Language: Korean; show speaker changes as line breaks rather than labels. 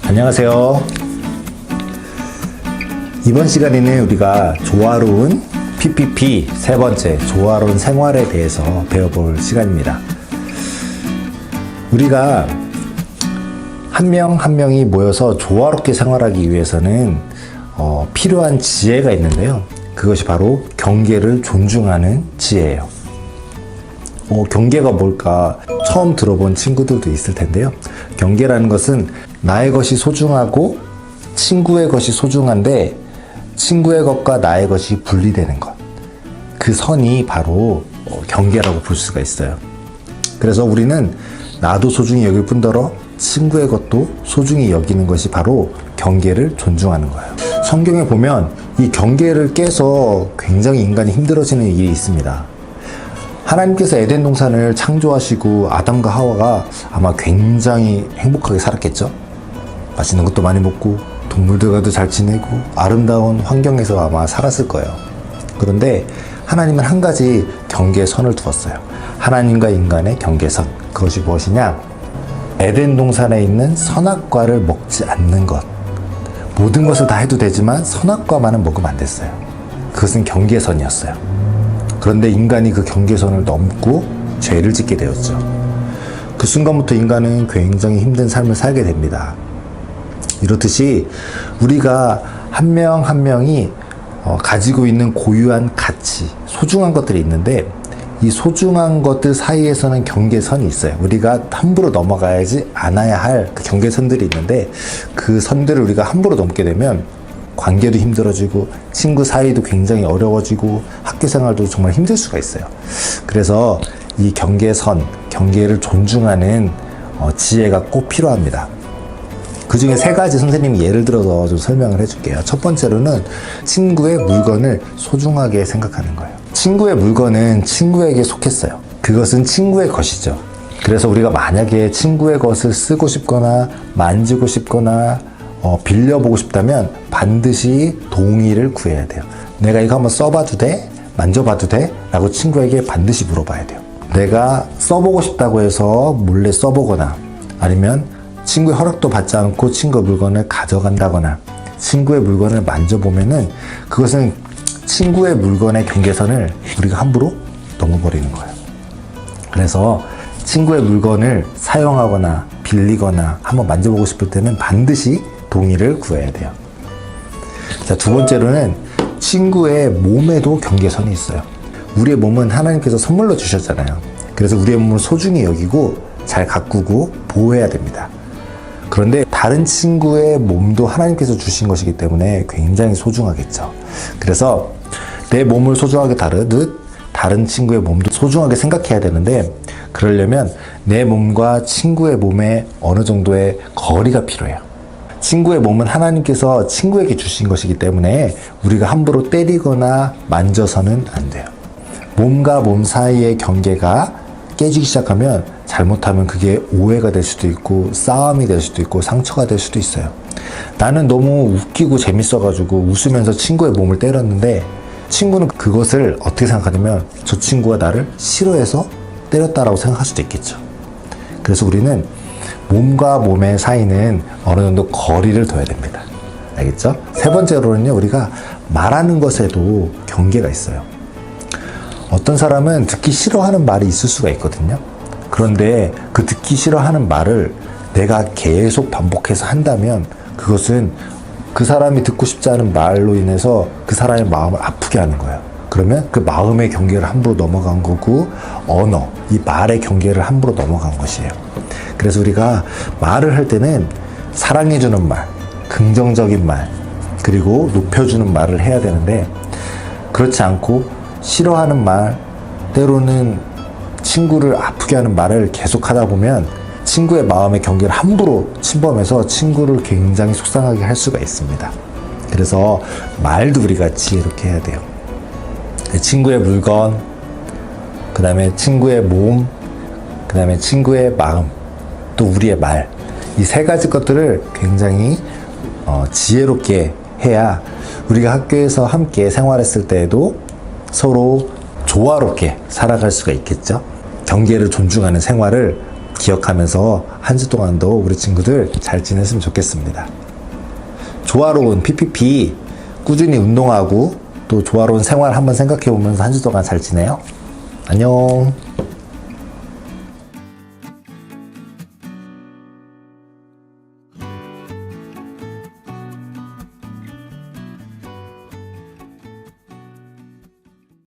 안녕하세요. 이번 시간에는 우리가 조화로운 PPP 세 번째 조화로운 생활에 대해서 배워볼 시간입니다. 우리가 한 명 한 명이 모여서 조화롭게 생활하기 위해서는 필요한 지혜가 있는데요. 그것이 바로 경계를 존중하는 지혜예요. 경계가 뭘까 처음 들어본 친구들도 있을 텐데요. 경계라는 것은 나의 것이 소중하고 친구의 것이 소중한데 친구의 것과 나의 것이 분리되는 것. 그 선이 바로 경계라고 볼 수가 있어요. 그래서 우리는 나도 소중히 여길 뿐더러 친구의 것도 소중히 여기는 것이 바로 경계를 존중하는 거예요. 성경에 보면 이 경계를 깨서 굉장히 인간이 힘들어지는 일이 있습니다. 하나님께서 에덴 동산을 창조하시고 아담과 하와가 아마 굉장히 행복하게 살았겠죠? 맛있는 것도 많이 먹고 동물들과도 잘 지내고 아름다운 환경에서 아마 살았을 거예요. 그런데 하나님은 한 가지 경계선을 두었어요. 하나님과 인간의 경계선. 그것이 무엇이냐? 에덴 동산에 있는 선악과를 먹지 않는 것. 모든 것을 다 해도 되지만 선악과만은 먹으면 안 됐어요. 그것은 경계선이었어요. 그런데 인간이 그 경계선을 넘고 죄를 짓게 되었죠. 그 순간부터 인간은 굉장히 힘든 삶을 살게 됩니다. 이렇듯이 우리가 한 명 한 명이 가지고 있는 고유한 가치, 소중한 것들이 있는데 이 소중한 것들 사이에서는 경계선이 있어요. 우리가 함부로 넘어가야지 않아야 할 그 경계선들이 있는데 그 선들을 우리가 함부로 넘게 되면 관계도 힘들어지고 친구 사이도 굉장히 어려워지고 학교 생활도 정말 힘들 수가 있어요. 그래서 이 경계선, 경계를 존중하는 지혜가 꼭 필요합니다. 그 중에 세 가지 선생님이 예를 들어서 좀 설명을 해줄게요. 첫 번째로는 친구의 물건을 소중하게 생각하는 거예요. 친구의 물건은 친구에게 속했어요. 그것은 친구의 것이죠. 그래서 우리가 만약에 친구의 것을 쓰고 싶거나 만지고 싶거나 빌려보고 싶다면 반드시 동의를 구해야 돼요. 내가 이거 한번 써봐도 돼? 만져봐도 돼? 라고 친구에게 반드시 물어봐야 돼요. 내가 써보고 싶다고 해서 몰래 써보거나 아니면 친구의 허락도 받지 않고 친구의 물건을 가져간다거나 친구의 물건을 만져보면은 그것은 친구의 물건의 경계선을 우리가 함부로 넘어버리는 거예요. 그래서 친구의 물건을 사용하거나 빌리거나 한번 만져보고 싶을 때는 반드시 동의를 구해야 돼요. 자, 두 번째로는 친구의 몸에도 경계선이 있어요. 우리의 몸은 하나님께서 선물로 주셨잖아요. 그래서 우리의 몸을 소중히 여기고 잘 가꾸고 보호해야 됩니다. 그런데 다른 친구의 몸도 하나님께서 주신 것이기 때문에 굉장히 소중하겠죠. 그래서 내 몸을 소중하게 다루듯 다른 친구의 몸도 소중하게 생각해야 되는데 그러려면 내 몸과 친구의 몸에 어느 정도의 거리가 필요해요. 친구의 몸은 하나님께서 친구에게 주신 것이기 때문에 우리가 함부로 때리거나 만져서는 안 돼요. 몸과 몸 사이의 경계가 깨지기 시작하면 잘못하면 그게 오해가 될 수도 있고 싸움이 될 수도 있고 상처가 될 수도 있어요. 나는 너무 웃기고 재밌어가지고 웃으면서 친구의 몸을 때렸는데 친구는 그것을 어떻게 생각하냐면 저 친구가 나를 싫어해서 때렸다라고 생각할 수도 있겠죠. 그래서 우리는 몸과 몸의 사이는 어느 정도 거리를 둬야 됩니다. 알겠죠? 세 번째로는요, 우리가 말하는 것에도 경계가 있어요. 어떤 사람은 듣기 싫어하는 말이 있을 수가 있거든요. 그런데 그 듣기 싫어하는 말을 내가 계속 반복해서 한다면 그것은 그 사람이 듣고 싶지 않은 말로 인해서 그 사람의 마음을 아프게 하는 거예요. 그러면 그 마음의 경계를 함부로 넘어간 거고 언어, 이 말의 경계를 함부로 넘어간 것이에요. 그래서 우리가 말을 할 때는 사랑해주는 말, 긍정적인 말, 그리고 높여주는 말을 해야 되는데 그렇지 않고 싫어하는 말, 때로는 친구를 아프게 하는 말을 계속 하다 보면 친구의 마음의 경계를 함부로 침범해서 친구를 굉장히 속상하게 할 수가 있습니다. 그래서 말도 우리가 지혜롭게 해야 돼요. 친구의 물건, 그 다음에 친구의 몸, 그 다음에 친구의 마음, 또 우리의 말, 이 세 가지 것들을 굉장히 지혜롭게 해야 우리가 학교에서 함께 생활했을 때에도 서로 조화롭게 살아갈 수가 있겠죠. 경계를 존중하는 생활을 기억하면서 한 주 동안도 우리 친구들 잘 지냈으면 좋겠습니다. 조화로운 PPP 꾸준히 운동하고 또 조화로운 생활 한번 생각해 보면서 한 주 동안 잘 지내요. 안녕.